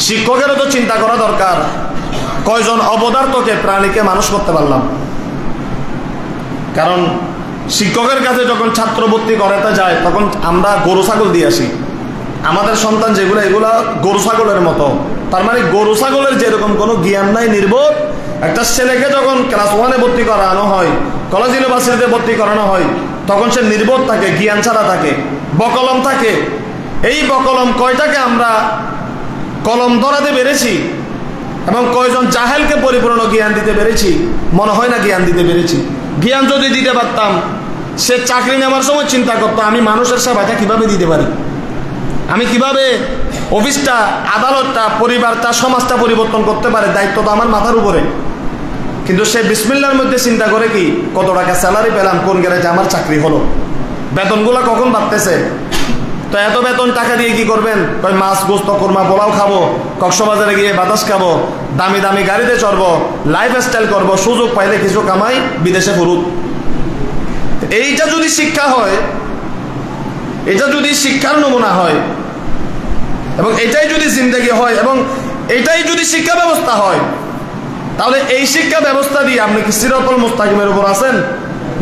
শিক্ষকেরও তো চিন্তা করা দরকার, কয়জন অবদার্থকে প্রাণীকে মানুষ করতে পারলাম। কারণ শিক্ষকের কাছে যখন ছাত্র ভর্তি করাতে যায় তখন আমরা গরু ছাগল দিয়ে আসি। আমাদের সন্তান যেগুলো, এগুলা গরু ছাগলের মতো। তার মানে গরু ছাগলের যেরকম কোনো জ্ঞান নাই, নির্বোধ একটা ছেলেকে যখন ক্লাস 1-এ ভর্তি করানো হয়, কলেজ ইউনিভার্সিটিতে ভর্তি করানো হয়, তখন সে নির্বোধ থাকে, জ্ঞান ছাড়া থাকে, বকলম থাকে। এই বকলম কয়টাকে আমরা কলম ধরাতে পেরেছি এবং কয়জন জাহেলকে পরিপূর্ণ জ্ঞান দিতে পেরেছি? মনে হয় না জ্ঞান দিতে পেরেছি। জ্ঞান যদি দিতে পারতাম, সে চাকরি নেওয়ার সময় চিন্তা করতো আমি মানুষের সেবাটা কিভাবে দিতে পারি, আমি কিভাবে অফিসটা, আদালতটা, পরিবারটা, সমাজটা পরিবর্তন করতে পারে, দায়িত্ব তো আমার মাথার উপরে। কিন্তু সে বিসমিল্লার মধ্যে চিন্তা করে কি কত টাকা স্যালারি পেলাম, কোন গ্যারেজে আমার চাকরি হলো, বেতনগুলো কখন বাড়তেছে। তো এত বেতন টাকা দিয়ে কি করবেন? মাছ গোস্ত কোরমা পোলাও খাবো, কক্সবাজারে গিয়ে বাতাস খাবো, দামি দামি গাড়িতে চড়বো, লাইফ স্টাইল করবো, সুযোগ পাইলে কিছু কামাই, বিদেশে ফুরুত। এইটা যদি শিক্ষা হয়, এটা যদি শিক্ষার নমুনা হয় এবং এটাই যদি জিন্দেগি হয় এবং এটাই যদি শিক্ষা ব্যবস্থা হয়, তাহলে এই শিক্ষা ব্যবস্থা দিয়ে আপনি কি সিরাতুল মুস্তাকিমের উপর আছেন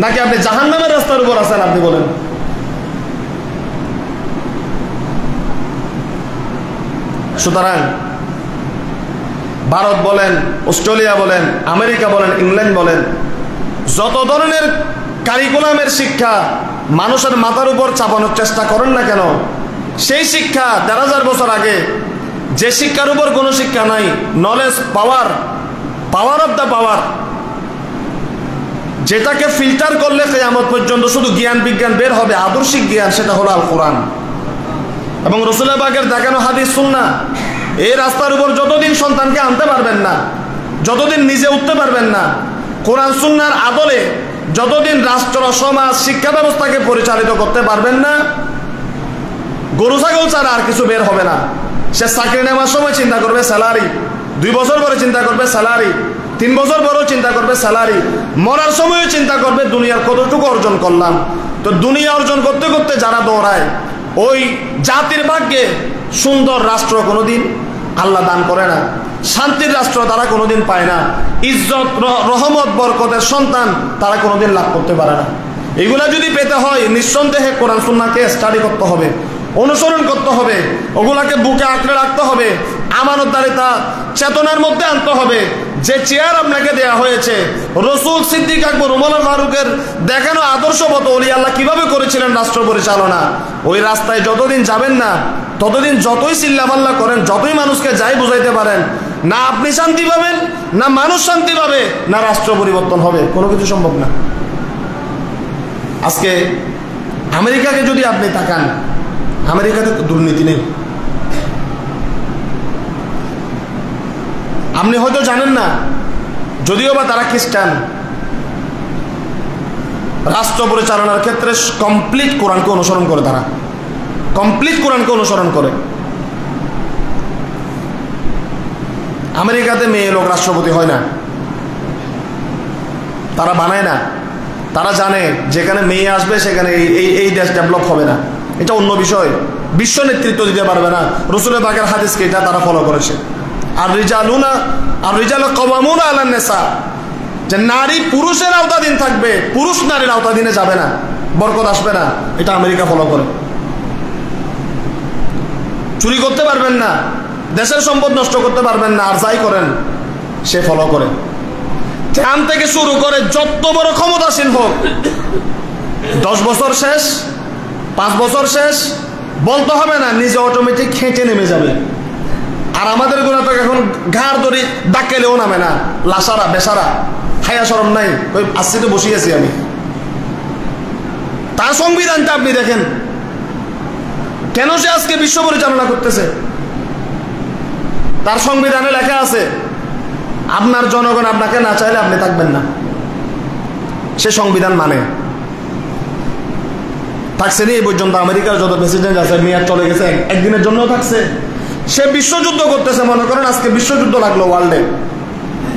নাকি আপনি জাহান্নামের রাস্তার উপর আছেন? আপনি বলেন। সুতরাং ভারত বলেন, অস্ট্রেলিয়া বলেন, আমেরিকা বলেন, ইংল্যান্ড বলেন, যত ধরনের কারিকুলামের শিক্ষা মানুষের মাথার উপর চাপানোর চেষ্টা করেন না কেন, সেই শিক্ষা 1000 বছর আগে যে শিক্ষার উপর কোনো শিক্ষা নাই, knowledge, power of the power, যেটাকে ফিল্টার করলে কিয়ামত পর্যন্ত শুধু জ্ঞান বিজ্ঞান বের হবে, আদর্শিক জ্ঞান, সেটা হলো আল কোরআন এবং রাসূলুল্লাহ পাকের দেখানো হাদিস সুন্নাহ। এই রাস্তার উপর যতদিন সন্তানকে আনতে পারবেন না, যতদিন নিজে উঠতে পারবেন না, কোরআন সুন্নাহর আদলে যতদিন রাষ্ট্র, সমাজ, শিক্ষা ব্যবস্থাকে পরিচালিত করতে পারবেন না, গরু ছাগল ছাড়া আর কিছু বের হবে না। সে চাকরি নেওয়ার সময় চিন্তা করবে স্যালারি, 2 বছর পরে চিন্তা করবে স্যালারি, 3 বছর পরেও চিন্তা করবে স্যালারি, মরার সময়ও চিন্তা করবে দুনিয়ার কতটুকু অর্জন করলাম। তো দুনিয়া অর্জন করতে করতে যারা দৌড়ায়, ওই জাতির ভাগ্যে সুন্দর রাষ্ট্র কোনোদিন আল্লাহ দান করে না, শান্তির রাষ্ট্র তারা কোনোদিন পায় না, ইজ্জত, রহমত, বরকতের সন্তান তারা কোনোদিন লাভ করতে পারে না। এগুলা যদি পেতে হয় নিঃসন্দেহে কোরআন সুন্নাহকে স্টাডি করতে হবে, অনুসরণ করতে হবে, ওগুলাকে বুকে আঁকড়ে রাখতে হবে, আমানতদারিতা চেতনার মধ্যে আনতে হবে। যে চেয়ার আপনাকে দেয়া হয়েছে, রসুল, সিদ্দিক আকবর, উমর ফারুকের দেখানো আদর্শগত ওলি আল্লাহ কিভাবে করেছিলেন রাষ্ট্র পরিচালনা, ওই রাস্তায় যতদিন যাবেন না ততদিন যতই চিল্লাপাল্লা করেন, যতই মানুষকে যাই বুঝাইতে পারেন, না আপনি শান্তি পাবেন, না মানুষ শান্তি পাবে, না রাষ্ট্র পরিবর্তন হবে, কোনো কিছু সম্ভব না। আজকে আমেরিকাকে যদি আপনি তাকান, আমেরিকাতে দুর্নীতি নেই। আপনি হয়তো জানেন না, যদিও বা তারা খ্রিস্টান, রাষ্ট্র পরিচালনার ক্ষেত্রে কমপ্লিট কোরআনকে অনুসরণ করে, তারা কমপ্লিট কোরআনকে অনুসরণ করে। আমেরিকাতে মেয়ে লোক রাষ্ট্রপতি হয় না, তারা বানায় না। তারা জানে যেখানে মেয়ে আসবে সেখানে এই দেশ ডেভেলপ হবে না, এটা অন্য বিষয়, বিশ্ব নেতৃত্ব দিতে পারবে না। রাসূলের পাকের হাদিসকে এটা তারা ফলো করেছে। আর রিজালু কাওয়ামুনা আলান নিসা, যে নারী পুরুষের আওতাধীন থাকবে, পুরুষ নারীর আওতাধীনে যাবে না, বরকত আসবে না, এটা আমেরিকা ফলো করে। চুরি করতে পারবেন না, দেশের সম্পদ নষ্ট করতে পারবেন না, আর যাই করেন সে ফলো করে। ট্রাম্প থেকে শুরু করে যত বড় ক্ষমতাসীন হোক, 10 বছর শেষ, 5 বছর শেষ, বলতে হবে না, নিজে অটোমেটিক খেঁচে নেমে যাবে। আর আমাদের গুলো তো এখন ঘাড় ধরে ডাকেলেও নামে না, লাসারা বেসারা, হায়া শরম নাই, ওই আসছিতে বসিয়েছি আমি। তার সংবিধানটা আপনি দেখেন, কেন সে আজকে বিশ্ব পরিচালনা করতেছে? তার সংবিধানে লেখা আছে আপনার জনগণ আপনাকে না চাইলে আপনি থাকবেন না। সে সংবিধান মানে থাকছে নি এই পর্যন্ত। আমেরিকার যত প্রেসিডেন্ট আছে মেয়াদ চলে গেছে, একদিনের জন্য থাকছে। সে বিশ্বযুদ্ধ করতেছে, মনে করেন আজকে বিশ্বযুদ্ধ লাগলো ওয়ার্ল্ডে,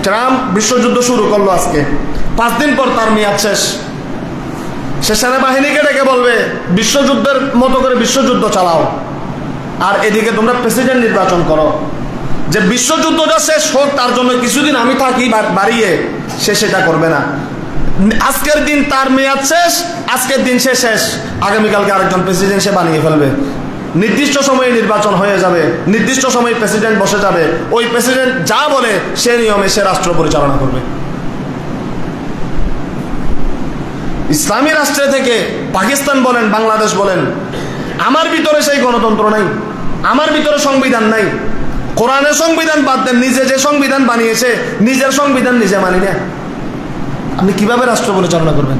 ট্রাম্প বিশ্বযুদ্ধ শুরু করলো আজকে, 5 দিন পর তার মেয়াদ শেষ। সে সেনাবাহিনীকে ডেকে বলবে বিশ্বযুদ্ধের মতো করে বিশ্বযুদ্ধ চালাও, আর এদিকে তোমরা প্রেসিডেন্ট নির্বাচন করো, যে বিশ্বযুদ্ধটা শেষ হোক, তার জন্য কিছুদিন আমি থাকি বাড়িয়ে। সে সেটা করবে না। আজকের দিন তার মেয়াদ শেষ, আজকের দিন সে শেষ, আগামীকালকে আরেকজন প্রেসিডেন্ট সে বানিয়ে ফেলবে। নির্দিষ্ট সময়ে নির্বাচন হয়ে যাবে, নির্দিষ্ট সময়ে প্রেসিডেন্ট বসে যাবে, ওই প্রেসিডেন্ট যা বলে সে নিয়মে সে রাষ্ট্র পরিচালনা করবে। ইসলামী রাষ্ট্রে থেকে পাকিস্তান বলেন, বাংলাদেশ বলেন, আমার ভিতরে সেই গণতন্ত্র নাই, আমার ভিতরে সংবিধান নাই। কোরআনের সংবিধান বাদ দেন, নিজে যে সংবিধান বানিয়েছে নিজের সংবিধান নিজে মানি না। আপনি কিভাবে রাষ্ট্র পরিচালনা করবেন?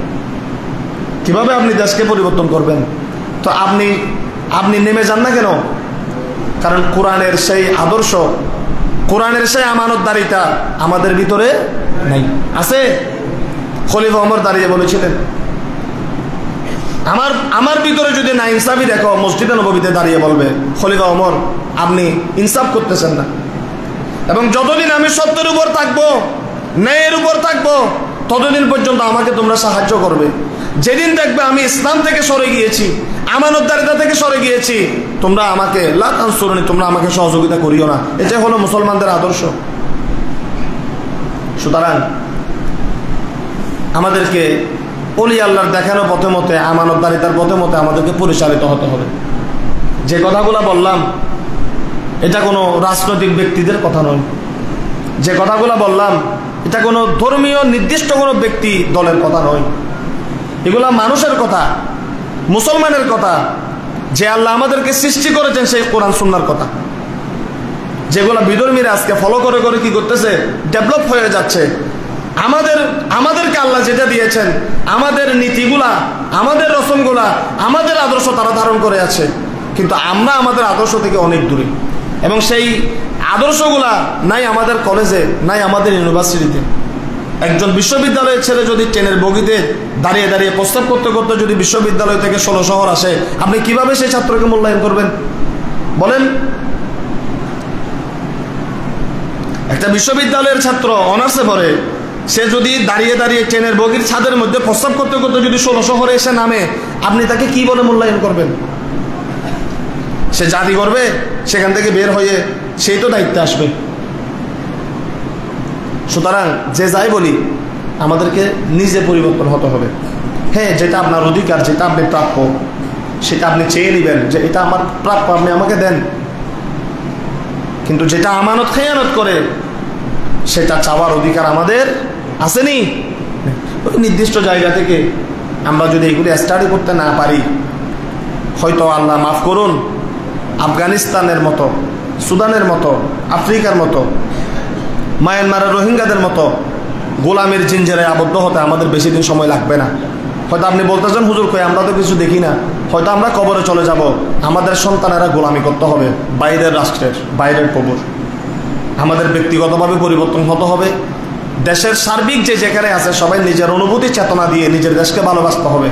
কিভাবে আপনি দেশকে পরিবর্তন করবেন? তো আপনি নেমে যান না কেন? কারণ কোরআনের সেই আদর্শ, কোরআনের সেই আমানতদারিতা আমাদের ভিতরে নাই। আছে? খলিফা ওমর দাঁড়িয়ে বলেছিলেন, আমার ভিতরে যদি না ইনসাফি দেখো, মসজিদে নববীতে দাঁড়িয়ে বলবে খলিফা ওমর আপনি ইনসাফ করতেছেন না। এবং যতদিন আমি সত্যের উপর থাকবো, ন্যায়ের উপর থাকবো, ততদিন পর্যন্ত আমাকে তোমরা সাহায্য করবে। যেদিন দেখবে আমি ইসলাম থেকে সরে গিয়েছি, আমানতদারিতা থেকে সরে গিয়েছি, তোমরা আমাকে লা তানসুরুনি, তোমরা আমাকে সহযোগিতা করিও না। এটাই হলো মুসলমানদের আদর্শ। সুতরাং আমাদেরকে ওলি আল্লাহর দেখানো পথে মতে, আমানতদারিতার পথে মতে আমাদেরকে পরিচালিত হতে হবে। যে কথাগুলো বললাম এটা কোনো রাজনৈতিক ব্যক্তিদের কথা নয়। যে কথাগুলো বললাম এটা কোনো ধর্মীয় নির্দিষ্ট কোনো ব্যক্তি দলের কথা নয়। এগুলা মানুষের কথা, মুসলমানের কথা, যে আল্লাহ আমাদেরকে সৃষ্টি করেছেন সেই কোরআন সুন্নাহর কথা। যেগুলো বিধর্মীরা আজকে ফলো করে করে কি করতেছে, ডেভেলপ হয়ে যাচ্ছে। আমাদেরকে আল্লাহ যেটা দিয়েছেন, আমাদের নীতিগুলা, আমাদের রসমগুলা, আমাদের আদর্শ তারা ধারণ করে আছে, কিন্তু আমরা আমাদের আদর্শ থেকে অনেক দূরে। এবং সেই আদর্শগুলা নাই আমাদের কলেজে, নাই আমাদের ইউনিভার্সিটিতে। একজন বিশ্ববিদ্যালয়ের ছেলে যদি ট্রেনের বগিতে দাঁড়িয়ে দাঁড়িয়ে প্রস্তাব করতে করতে যদি বিশ্ববিদ্যালয় থেকে 16 শহর আসে, আপনি কিভাবে সেই ছাত্রকে মূল্যায়ন করবেন বলেন? একটা বিশ্ববিদ্যালয়ের ছাত্র অনার্সে পড়ে, সে যদি দাঁড়িয়ে দাঁড়িয়ে ট্রেনের বগির ছাদের মধ্যে প্রস্তাব করতে করতে যদি 16 শহরে এসে নামে, আপনি তাকে কি বলে মূল্যায়ন করবেন? সে জাতি করবে, সেখান থেকে বের হয়ে সেই তো দায়িত্বে আসবে। সুতরাং যে যাই বলি, আমাদেরকে নিজে পরিবর্তন হতে হবে। হ্যাঁ, যেটা আপনার অধিকার, যেটা আপনি প্রাপ্য, সেটা আপনি চেয়ে নেবেন যে এটা আমার প্রাপ্য, আপনি আমাকে দেন। কিন্তু যেটা আমানত খেয়ানত করে, সেটা চাওয়ার অধিকার আমাদের আসেনি। ওই নির্দিষ্ট জায়গা থেকে আমরা যদি এগুলি স্টাডি করতে না পারি, হয়তো আল্লাহ মাফ করুন, আফগানিস্তানের মতো, সুদানের মতো, আফ্রিকার মতো, মায়ানমারের রোহিঙ্গাদের মতো গোলামের জিঞ্জেরায় আবদ্ধ হতে আমাদের বেশি দিন সময় লাগবে না। হয়তো আপনি বলতেছেন হুজুর কই, আমরা তো কিছু দেখি না, হয়তো আমরা কবরে চলে যাব, আমাদের সন্তানেরা গোলামি করতে হবে বাইরের রাষ্ট্রের, বাইরের প্রভুর। আমাদের ব্যক্তিগতভাবে পরিবর্তন হতে হবে। দেশের সার্বিক যে যেখানে আছে সবাই নিজের অনুভূতি চেতনা দিয়ে নিজের দেশকে ভালোবাসতে হবে,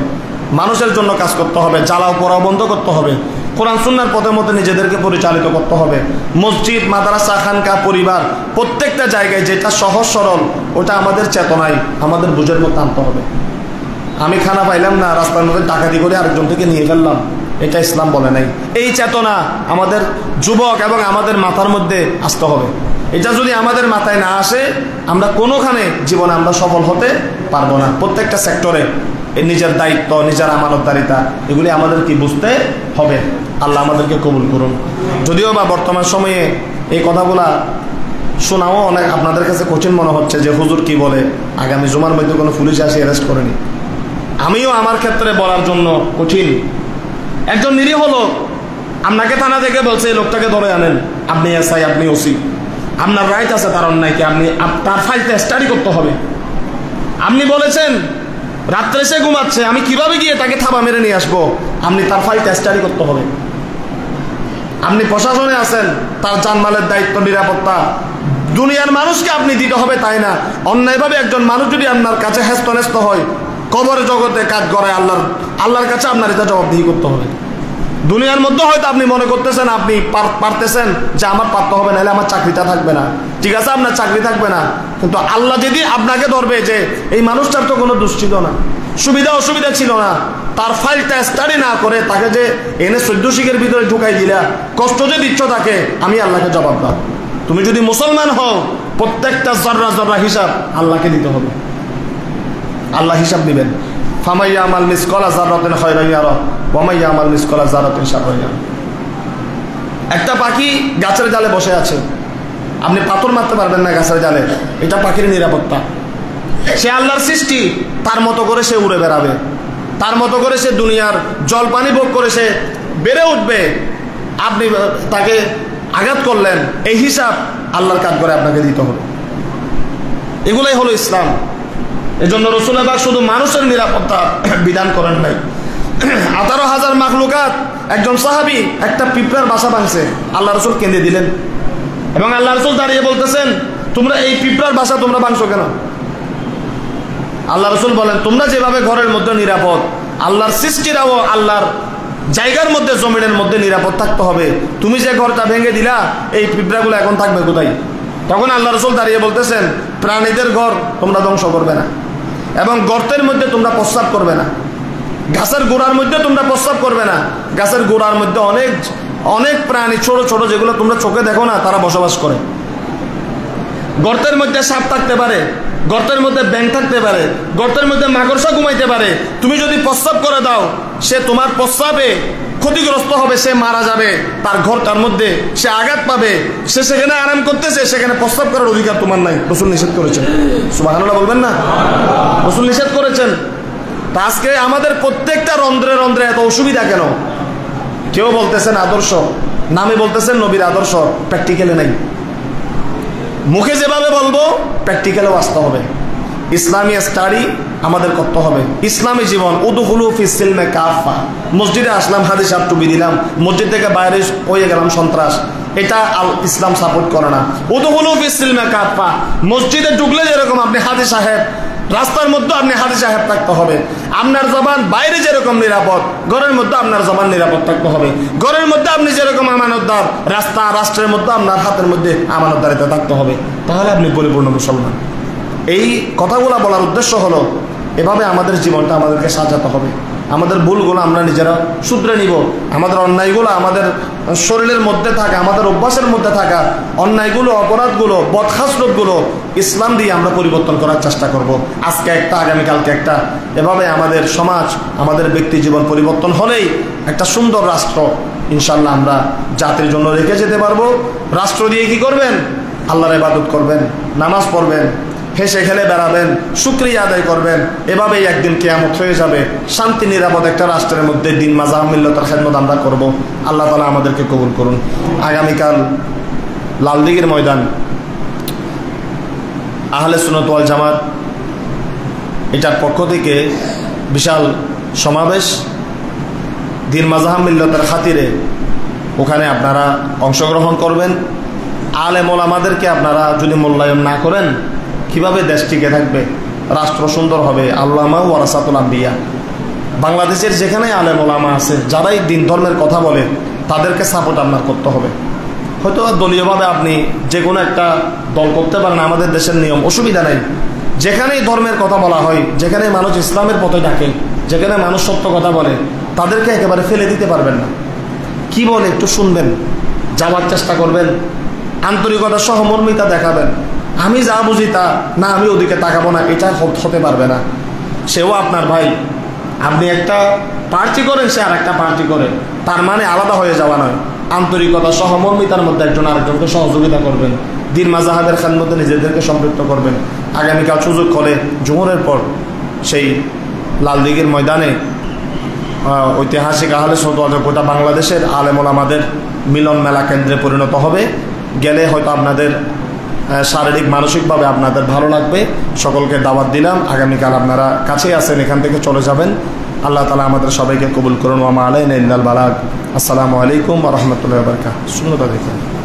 মানুষের জন্য কাজ করতে হবে, জ্বালাও পোড়াও বন্ধ করতে হবে, কোরআন সুন্নাহর পথের মধ্যে নিজেদেরকে পরিচালিত করতে হবে। মসজিদ, মাদ্রাসা, খানকা, পরিবার, প্রত্যেকটা জায়গায় যেটা সহজ সরল, ওটা আমাদের চেতনায়, আমাদের বুঝের মধ্যে আনতে হবে। আমি খানা পাইলাম না, রাস্তার মধ্যে ডাকাতি করে আরেকজন থেকে নিয়ে ফেললাম, এটা ইসলাম বলে নাই। এই চেতনা আমাদের যুবক এবং আমাদের মাথার মধ্যে আসতে হবে। এটা যদি আমাদের মাথায় না আসে, আমরা কোনোখানে জীবনে আমরা সফল হতে পারবো না। প্রত্যেকটা সেক্টরে নিজের দায়িত্ব, নিজের আমানতদারিতা, এগুলি আমাদেরকে বুঝতে হবে। আল্লাহ আমাদেরকে কবুল করুন। যদিও বা বর্তমান সময়ে এই কথাগুলা শোনাও অনেক আপনাদের কাছে কঠিন মনে হচ্ছে যে হুজুর কি বলে, আগামী জুমার মধ্যে কোনো পুলিশ আসে অ্যারেস্ট করেনি। আমিও আমার ক্ষেত্রে বলার জন্য কঠিন। একজন নিরীহ লোক আপনাকে থানা থেকে বলছে এই লোকটাকে ধরে আনেন, আপনি এসআই, আপনি ওসি, আপনার রাইট আছে তার অন্যায়কে আপনি তার ফাইলটা স্টাডি করতে হবে। আপনি বলেছেন রাত্রে সে ঘুমাচ্ছে, আমি কিভাবে গিয়ে তাকে থাবা মেরে নিয়ে আসবো, আপনি তার ফাইলটা স্টাডি করতে হবে। আপনি প্রশাসনে আছেন, তার জানমালের দায়িত্ব, নিরাপত্তা দুনিয়ার মানুষকে আপনি দিতে হবে, তাই না? অন্যায়ভাবে একজন মানুষ যদি আপনার কাছে হ্যাস্ত হয়, কবর জগতে কাজ করে আল্লাহর কাছে আপনার এটা জবাবদিহি করতে হবে। দুনিয়ার মধ্যে হয়তো আপনি মনে করতেছেন আপনি পারতেছেন যে আমার পারতে হবে, নাহলে আমার চাকরিটা থাকবে না। ঠিক আছে, আপনার চাকরি থাকবে না, কিন্তু আল্লাহ যদি আপনাকে ধরবে যে এই মানুষটার তো কোনো দোষ ছিল না, সুবিধা অসুবিধা ছিল না, তার ফাইলটা স্টাডি না করে তাকে যে এনে 14 শিখের ভিতরে ঢুকাই দিলা, কষ্ট যে দিচ্ছ তাকে, আমি আল্লাহকে জবাব দাও। তুমি যদি মুসলমান হও, প্রত্যেকটা জর্রা জর্রা হিসাব আল্লাহকে দিতে হবে। আল্লাহ হিসাব দিবেন। ফামাইয়া আমাল মিসকালা যারাতিন খায়রান ইয়ারা ওয়া মাইয়া আমাল মিসকালা যারাতিন শাররান ইয়ারা। একটা পাখি গাছের জালে বসে আছে, আপনি পাথর মারতে পারবেন না গাছের জালে, এটা পাখির নিরাপত্তা। সে আল্লাহর সৃষ্টি, তার মতো করে সে উড়ে বেড়াবে, তার মতো করে সে দুনিয়ার জল পানি ভোগ করে সে বেড়ে উঠবে। আপনি তাকে আঘাত করলেন, এই হিসাব আল্লাহর কাজ করে আপনাকে দিতে হবে। এগুলাই হলো ইসলাম। এজন্য রাসূল পাক শুধু মানুষের নিরাপত্তা বিধান করেন নাই, 18,000 মাখলুকাত। একজন সাহাবী একটা পিঁপড়ার বাসা ভাঙছে, আল্লাহ রাসূল কেঁদে দিলেন এবং আল্লাহ রাসূল দাঁড়িয়ে বলতেছেন তোমরা এই পিঁপড়ার বাসা তোমরা ভাঙছো কেন? আল্লাহ রাসূল বলেন তোমরা যেভাবে ঘরের মধ্যে নিরাপদ, আল্লাহর সৃষ্টিরাও আল্লাহর জায়গার মধ্যে, জমিনের মধ্যে নিরাপদ থাকতে হবে। তুমি যে ঘরটা ভেঙে দিলা, এই পিঁপড়াগুলো এখন থাকবে কোথায়? তখন আল্লাহ রাসূল দাঁড়িয়ে বলতেছেন প্রাণীদের ঘর তোমরা ধ্বংস করবে না, এবং গর্তের মধ্যে তোমরা প্রস্রাব করবে না, গাছের গোড়ার মধ্যে তোমরা প্রস্রাব করবে না। গাছের গোড়ার মধ্যে অনেক অনেক প্রাণী ছোট ছোট, যেগুলো তোমরা চোখে দেখো না, তারা বসবাস করে। গর্তের মধ্যে সাপ থাকতে পারে, গর্তের মধ্যে ব্যাঙ থাকতে পারে, গর্তের মধ্যে মাকড়সা ঘুমাইতে পারে। তুমি যদি প্রস্রাব করে দাও, সে তোমার প্রস্রাবে ক্ষতিগ্রস্ত হবে, সে মারা যাবে, তার ঘরটার মধ্যে সে আঘাত পাবে, সে সেখানে আরাম করতেছে, সেখানে প্রস্রাব করার অধিকার তোমার নাই। রাসূল নিষেধ করেছেন, সুবহানাল্লাহ বলবেন না? রাসূল নিষেধ করেছেন। তা আজকে আমাদের প্রত্যেকটা রন্ধ্রে রন্ধ্রে এত অসুবিধা কেন? কেউ বলতেছেন আদর্শ, নামে বলতেছেন নবীর আদর্শ, প্র্যাকটিক্যালে নাই। মুখে যেভাবে বলবো প্র্যাকটিক্যালেও আসতে হবে। ইসলামী স্টাডি আমাদের করতে হবে, ইসলামী জীবন। উদখুলু ফিস সিলমে কাফা। মসজিদে আসলাম, হাদিস আর টুপি দিলাম, মসজিদ থেকে বাইরে হয়ে গেলাম সন্ত্রাস, এটা ইসলাম সাপোর্ট করে না। উদখুলু ফিস সিলমে কাফা। মসজিদে ঢুকলে যেরকম আপনি হাদি সাহেব, রাস্তার মধ্যে আপনি হাদি সাহেব থাকতে হবে। আপনার জবান বাইরে যেরকম নিরাপদ, ঘরের মধ্যে আপনার জবান নিরাপদ থাকতে হবে। ঘরের মধ্যে আপনি যেরকম আমানতদার, রাষ্ট্রের মধ্যে আপনার হাতের মধ্যে আমানতদারিতা থাকতে হবে, তাহলে আপনি পরিপূর্ণ মুসলমান। এই কথাগুলো বলার উদ্দেশ্য হলো এভাবে আমাদের জীবনটা আমাদেরকে সাজাতে হবে। আমাদের ভুলগুলো আমরা নিজেরা শুধরে নিব, আমাদের অন্যায়গুলো, আমাদের শরীরের মধ্যে থাকা, আমাদের অভ্যাসের মধ্যে থাকা অন্যায়গুলো, অপরাধগুলো, বদখাসলতগুলো ইসলাম দিয়ে আমরা পরিবর্তন করার চেষ্টা করব। আজকে একটা, আগামীকালকে একটা, এভাবে আমাদের সমাজ, আমাদের ব্যক্তি জীবন পরিবর্তন হলেই একটা সুন্দর রাষ্ট্র ইনশাল্লাহ আমরা জাতির জন্য রেখে যেতে পারবো। রাষ্ট্র দিয়ে কি করবেন? আল্লাহর ইবাদত করবেন, নামাজ পড়বেন, হেসে খেলে বেড়াবেন, শুকরিয়া আদায় করবেন। এভাবেই একদিন কিয়ামত হয়ে যাবে। শান্তি নিরাপদ একটা রাষ্ট্রের মধ্যে দিন মাযহাব মিল্লাতের খেদমত আমরা করব। আল্লাহ তাআলা আমাদেরকে কবুল করুন। আগামীকাল লালদিঘির ময়দান আহলে সুন্নাত ওয়াল জামাত এটার পক্ষ থেকে বিশাল সমাবেশ, দিন মাযহাব মিল্লাতের খাতিরে ওখানে আপনারা অংশগ্রহণ করবেন। আলেম ওলামাদেরকে আপনারা যদি মূল্যায়ন না করেন, কিভাবে দেশ টিকে থাকবে, রাষ্ট্র সুন্দর হবে? আল্লামা ওয়ারাসাতুল আম্বিয়া। বাংলাদেশের যেখানে আলেম ওলামা আছে, যারাই দিন ধর্মের কথা বলে, তাদেরকে সাপোর্ট আপনার করতে হবে। হয়তো দলীয়ভাবে আপনি যে কোনো একটা দল করতে পারেন, আমাদের দেশের নিয়ম, অসুবিধা নেই। যেখানেই ধর্মের কথা বলা হয়, যেখানে মানুষ ইসলামের পথে ডাকে, যেখানে মানুষ সত্য কথা বলে, তাদেরকে একেবারে ফেলে দিতে পারবেন না। কি বলে একটু শুনবেন, যাওয়ার চেষ্টা করবেন, আন্তরিকতা সহমর্মিতা দেখাবেন। আমি যা বুঝি তা না, আমি ওদিকে তাকাবো না, এটা হতে পারবে না। সেও আপনার ভাই, আপনি একটা পার্টি করেন, সে আর একটা পার্টি করেন, তার মানে আলাদা হয়ে যাওয়া নয়। আন্তরিকতা সহমর্মিতার মধ্যে একজন আরেকজনকে সহযোগিতা করবেন। দিন মাযহাবের খেদমতে নিজেদেরকে সম্পৃক্ত করবেন। আগামীকাল সুযোগ হলে জোহরের পর সেই লালদিঘির ময়দানে ঐতিহাসিক আহলে সুন্নাত গোটা বাংলাদেশের আলেম ওলামাদের মিলন মেলা কেন্দ্রে পরিণত হবে। গেলে হয়তো আপনাদের শারীরিক মানসিকভাবে আপনাদের ভালো লাগবে। সকলকে দাওয়াত দিলাম, আগামীকাল আপনারা কাছেই আছেন, এখান থেকে চলে যাবেন। আল্লাহ তাআলা আমাদের সবাইকে কবুল করুন। ওয়া মা আলাইনা ইল্লাল বালাগ। আসসালামু আলাইকুম ওয়া রাহমাতুল্লাহি ওয়া বারাকাতুহু। শূন্যতা দেখুন।